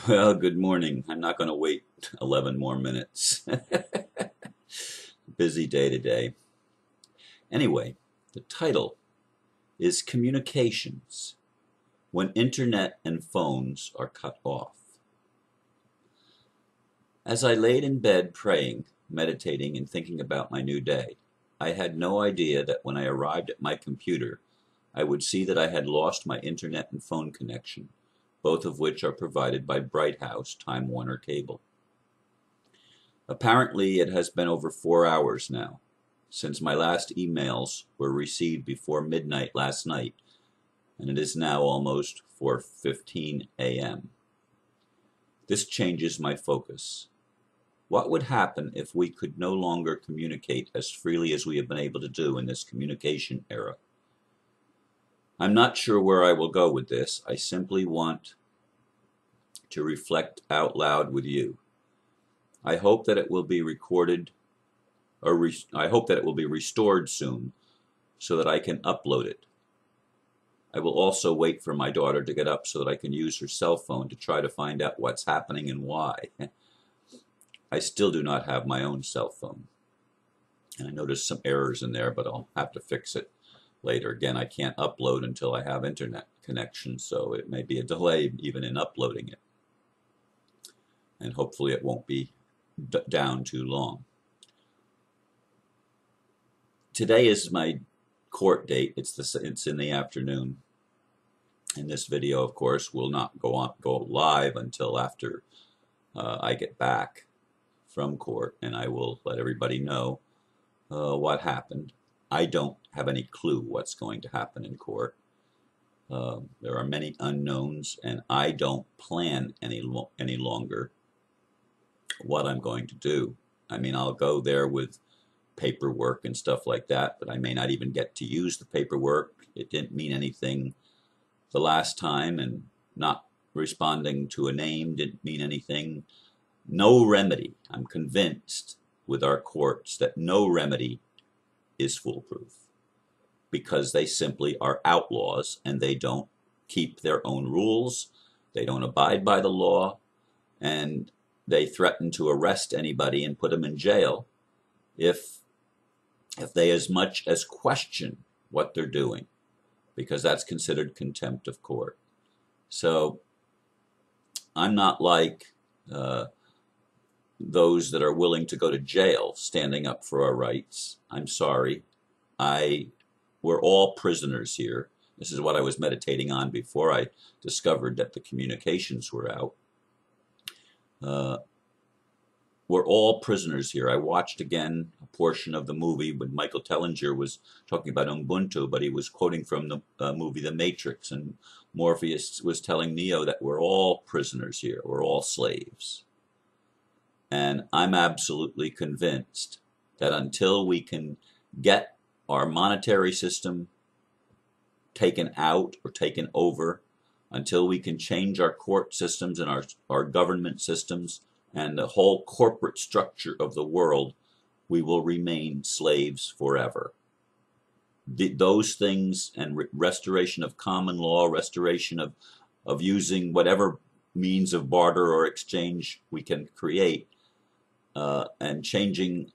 Well, good morning. I'm not going to wait 11 more minutes. Busy day today. Anyway, the title is Communications When Internet and Phones Are Cut Off. As I laid in bed praying, meditating, and thinking about my new day, I had no idea that when I arrived at my computer, I would see that I had lost my internet and phone connection, both of which are provided by Bright House Time Warner Cable. Apparently it has been over 4 hours now, since my last emails were received before midnight last night, and it is now almost 4:15 a.m. This changes my focus. What would happen if we could no longer communicate as freely as we have been able to do in this communication era? I'm not sure where I will go with this. I simply want to reflect out loud with you. I hope that it will be recorded, or I hope that it will be restored soon so that I can upload it. I will also wait for my daughter to get up so that I can use her cell phone to try to find out what's happening and why. I still do not have my own cell phone. And I noticed some errors in there, but I'll have to fix it later. Again, I can't upload until I have internet connection, so it may be a delay even in uploading it. And hopefully it won't be down too long. Today is my court date. It's in the afternoon. And this video, of course, will not go live until after I get back from court, and I will let everybody know what happened. I don't have any clue what's going to happen in court. There are many unknowns, and I don't plan any longer what I'm going to do. I mean, I'll go there with paperwork and stuff like that, but I may not even get to use the paperwork. It didn't mean anything the last time, and not responding to a name didn't mean anything. No remedy. I'm convinced with our courts that no remedy is foolproof, because they simply are outlaws and they don't keep their own rules, they don't abide by the law, and they threaten to arrest anybody and put them in jail if they as much as question what they're doing, because that's considered contempt of court. So I'm not like those that are willing to go to jail standing up for our rights. I'm sorry. We're all prisoners here. This is what I was meditating on before I discovered that the communications were out. We're all prisoners here. I watched again a portion of the movie when Michael Tellinger was talking about Ubuntu, but he was quoting from the movie The Matrix, and Morpheus was telling Neo that we're all prisoners here. We're all slaves. And I'm absolutely convinced that until we can get our monetary system taken out or taken over, until we can change our court systems and our government systems and the whole corporate structure of the world, we will remain slaves forever. Those things, and restoration of common law, restoration of using whatever means of barter or exchange we can create, and changing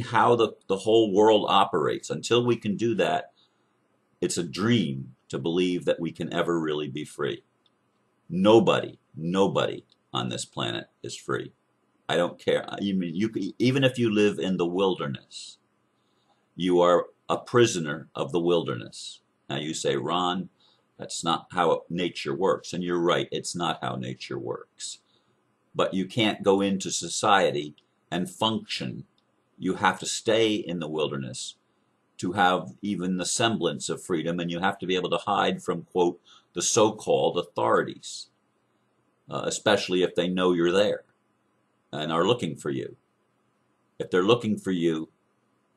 how the whole world operates. Until we can do that, it's a dream to believe that we can ever really be free. Nobody on this planet is free. I don't care. Even if you live in the wilderness, you are a prisoner of the wilderness. Now you say, Ron, that's not how nature works. And you're right, it's not how nature works. But you can't go into society and function. You have to stay in the wilderness to have even the semblance of freedom, and you have to be able to hide from, quote, the so-called authorities, especially if they know you're there and are looking for you. If they're looking for you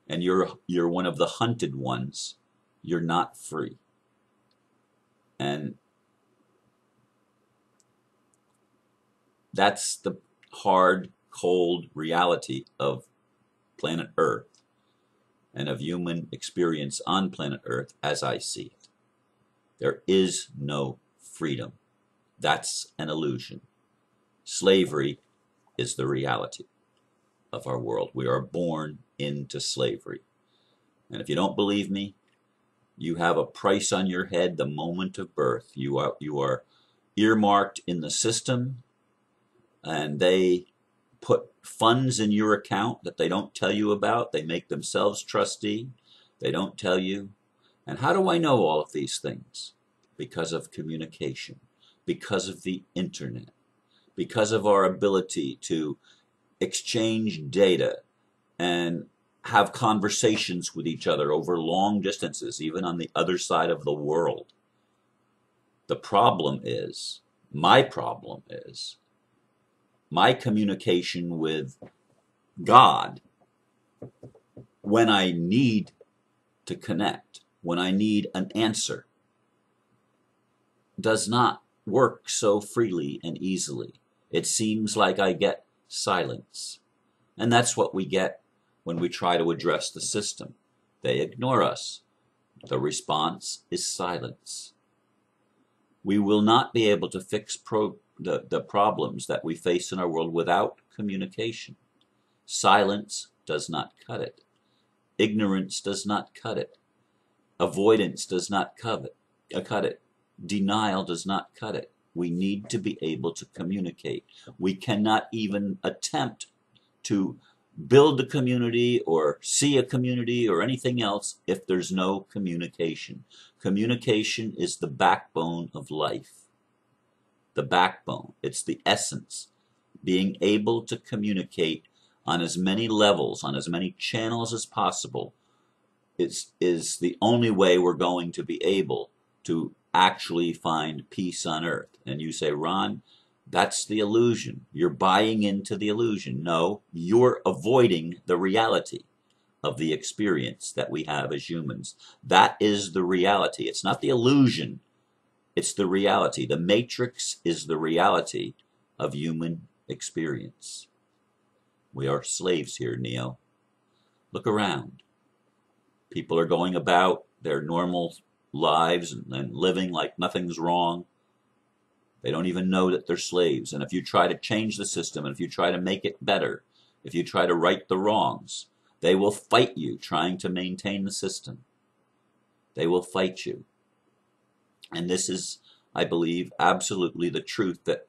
and you're one of the hunted ones, you're not free. And that's the hard, cold reality of planet Earth and of human experience on planet Earth as I see it. There is no freedom. That's an illusion. Slavery is the reality of our world. We are born into slavery. And if you don't believe me, you have a price on your head the moment of birth. You are earmarked in the system, and they put funds in your account that they don't tell you about. They make themselves trustee. They don't tell you. And how do I know all of these things? Because of communication, because of the internet, because of our ability to exchange data and have conversations with each other over long distances, even on the other side of the world. The problem is, my communication with God when I need to connect, when I need an answer, does not work so freely and easily. It seems like I get silence. And that's what we get when we try to address the system. They ignore us. The response is silence. We will not be able to fix the problems that we face in our world without communication. Silence does not cut it. Ignorance does not cut it. Avoidance does not cut it. Denial does not cut it. We need to be able to communicate. We cannot even attempt to build a community or see a community or anything else if there's no communication. Communication is the backbone of life. The backbone. It's the essence. Being able to communicate on as many levels, on as many channels as possible, is the only way we're going to be able to actually find peace on earth. And you say, Ron, that's the illusion. You're buying into the illusion. No, you're avoiding the reality of the experience that we have as humans. That is the reality. It's not the illusion. It's the reality. The matrix is the reality of human experience. We are slaves here, Neo. Look around. People are going about their normal lives and living like nothing's wrong. They don't even know that they're slaves. And if you try to change the system, and if you try to make it better, if you try to right the wrongs, they will fight you trying to maintain the system. They will fight you. And this is, I believe, absolutely the truth that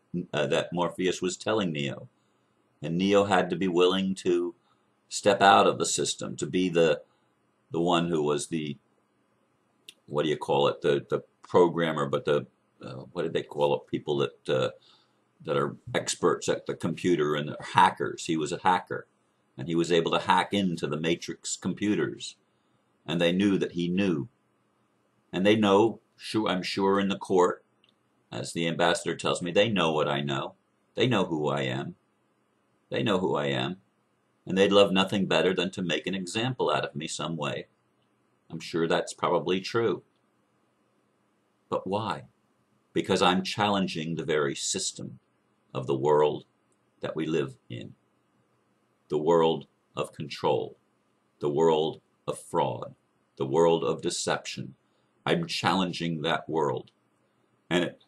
Morpheus was telling Neo. And Neo had to be willing to step out of the system, to be the one who was the, what do you call it, the programmer, but the what did they call it? People that are experts at the computer and they're hackers. He was a hacker, and he was able to hack into the Matrix computers, and they knew that he knew, and they know. I'm sure in the court, as the ambassador tells me, they know what I know. They know who I am. They know who I am, and they'd love nothing better than to make an example out of me some way. I'm sure that's probably true. But why? Because I'm challenging the very system of the world that we live in. The world of control. The world of fraud. The world of deception. I'm challenging that world. And it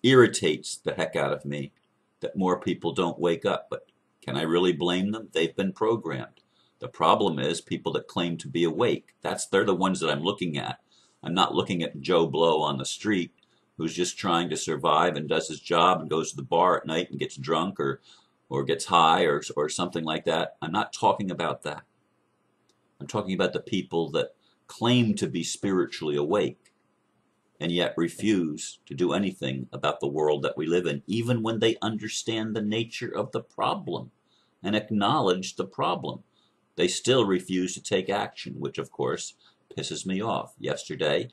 irritates the heck out of me that more people don't wake up. But can I really blame them? They've been programmed. The problem is people that claim to be awake. They're the ones that I'm looking at. I'm not looking at Joe Blow on the street who's just trying to survive and does his job and goes to the bar at night and gets drunk or gets high or something like that. I'm not talking about that. I'm talking about the people that claim to be spiritually awake and yet refuse to do anything about the world that we live in, even when they understand the nature of the problem and acknowledge the problem. They still refuse to take action, which of course pisses me off. Yesterday,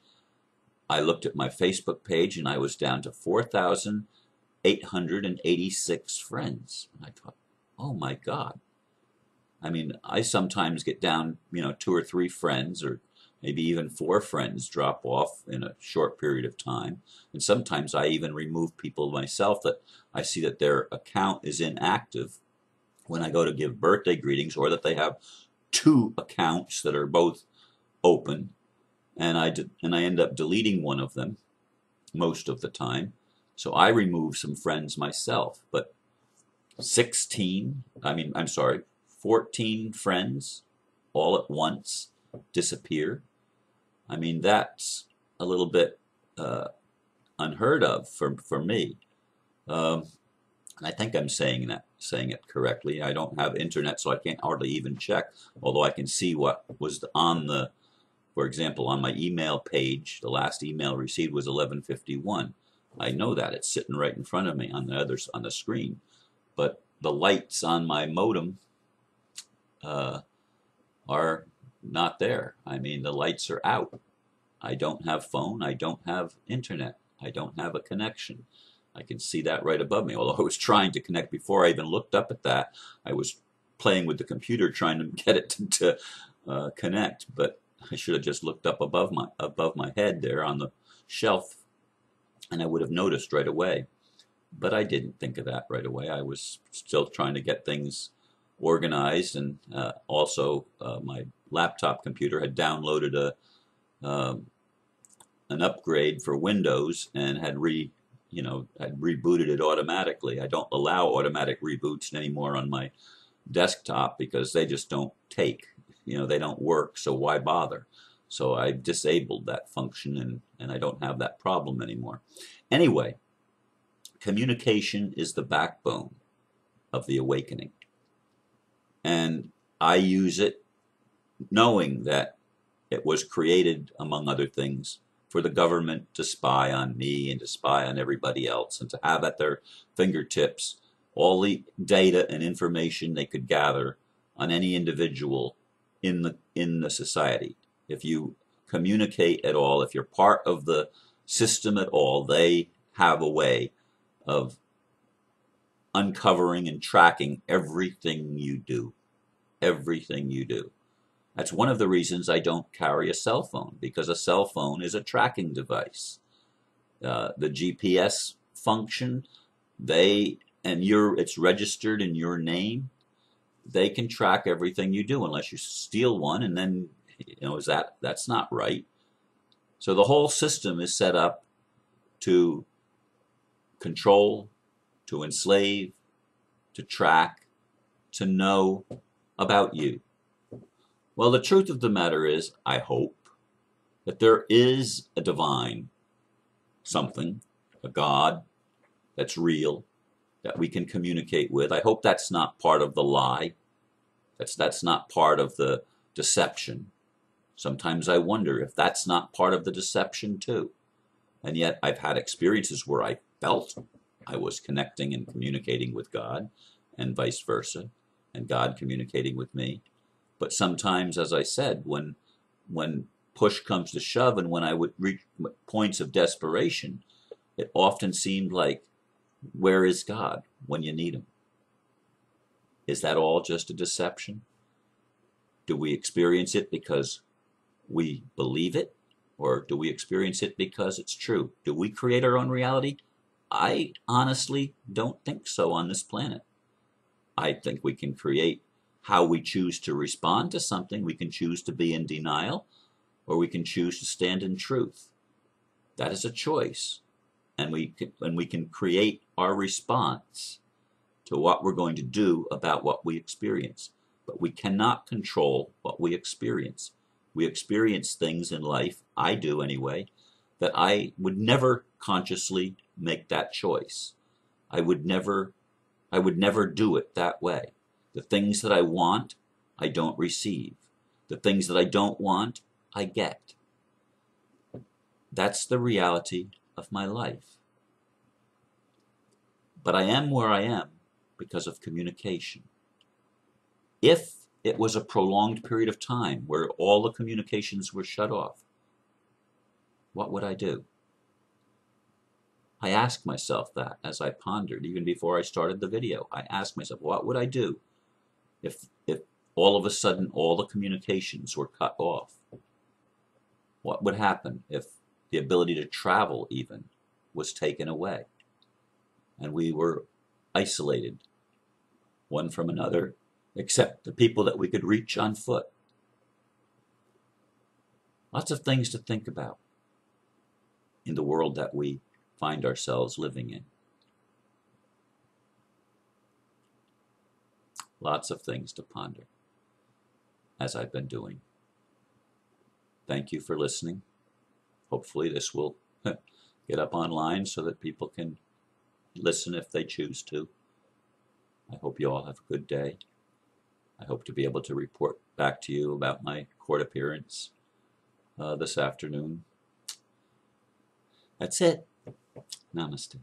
I looked at my Facebook page and I was down to 4,886 friends. And I thought, oh my God. I mean, I sometimes get down, 2 or 3 friends, or maybe even 4 friends drop off in a short period of time. And sometimes I even remove people myself that I see that their account is inactive when I go to give birthday greetings, or that they have 2 accounts that are both open. And I end up deleting one of them most of the time. So I remove some friends myself. But I'm sorry, 14 friends all at once disappear. I mean, that's a little bit uh, unheard of for me. Um, I think I'm saying it correctly. I don't have internet, so I can't hardly even check. Although I can see what was on the, for example, on my email page, the last email received was 11:51. I know that it's sitting right in front of me on the screen, but the lights on my modem uh, are not there. I mean, the lights are out. I don't have phone. I don't have internet. I don't have a connection. I can see that right above me. Although I was trying to connect before I even looked up at that, I was playing with the computer trying to get it to connect. But I should have just looked up above my head there on the shelf, and I would have noticed right away. But I didn't think of that right away. I was still trying to get things organized, and also my laptop computer had downloaded um, an upgrade for Windows and had rebooted it automatically. I don't allow automatic reboots anymore on my desktop because they just don't take. They don't work, so why bother? So I disabled that function, and I don't have that problem anymore. Anyway, communication is the backbone of the awakening. And I use it knowing that it was created, among other things, for the government to spy on me and to spy on everybody else and to have at their fingertips all the data and information they could gather on any individual in the society. If you communicate at all, if you're part of the system at all, they have a way of uncovering and tracking everything you do. Everything you do. That's one of the reasons I don't carry a cell phone, because a cell phone is a tracking device. The GPS function, it's registered in your name. They can track everything you do unless you steal one, and then that's not right. So the whole system is set up to control, to enslave, to track, to know about you. Well, the truth of the matter is, I hope, that there is a divine something, a God that's real, that we can communicate with. I hope that's not part of the lie. That's not part of the deception. Sometimes I wonder if that's not part of the deception too. And yet I've had experiences where I felt I was connecting and communicating with God, and vice versa, and God communicating with me. But sometimes, as I said, when push comes to shove and when I would reach points of desperation, it often seemed like, where is God when you need him? Is that all just a deception? Do we experience it because we believe it? Or do we experience it because it's true? Do we create our own reality? I honestly don't think so on this planet. I think we can create how we choose to respond to something. We can choose to be in denial, or we can choose to stand in truth. That is a choice. And we can create our response to what we're going to do about what we experience. But we cannot control what we experience. We experience things in life, I do anyway, that I would never consciously make that choice. I would never do it that way. The things that I want, I don't receive. The things that I don't want, I get. That's the reality of my life. But I am where I am because of communication. If it was a prolonged period of time where all the communications were shut off, what would I do? I asked myself that as I pondered, even before I started the video. I asked myself, what would I do if all of a sudden all the communications were cut off? What would happen if the ability to travel even was taken away and we were isolated one from another, except the people that we could reach on foot? Lots of things to think about in the world that we find ourselves living in. Lots of things to ponder, as I've been doing. Thank you for listening. Hopefully this will get up online so that people can listen if they choose to. I hope you all have a good day. I hope to be able to report back to you about my court appearance this afternoon. That's it. Namaste.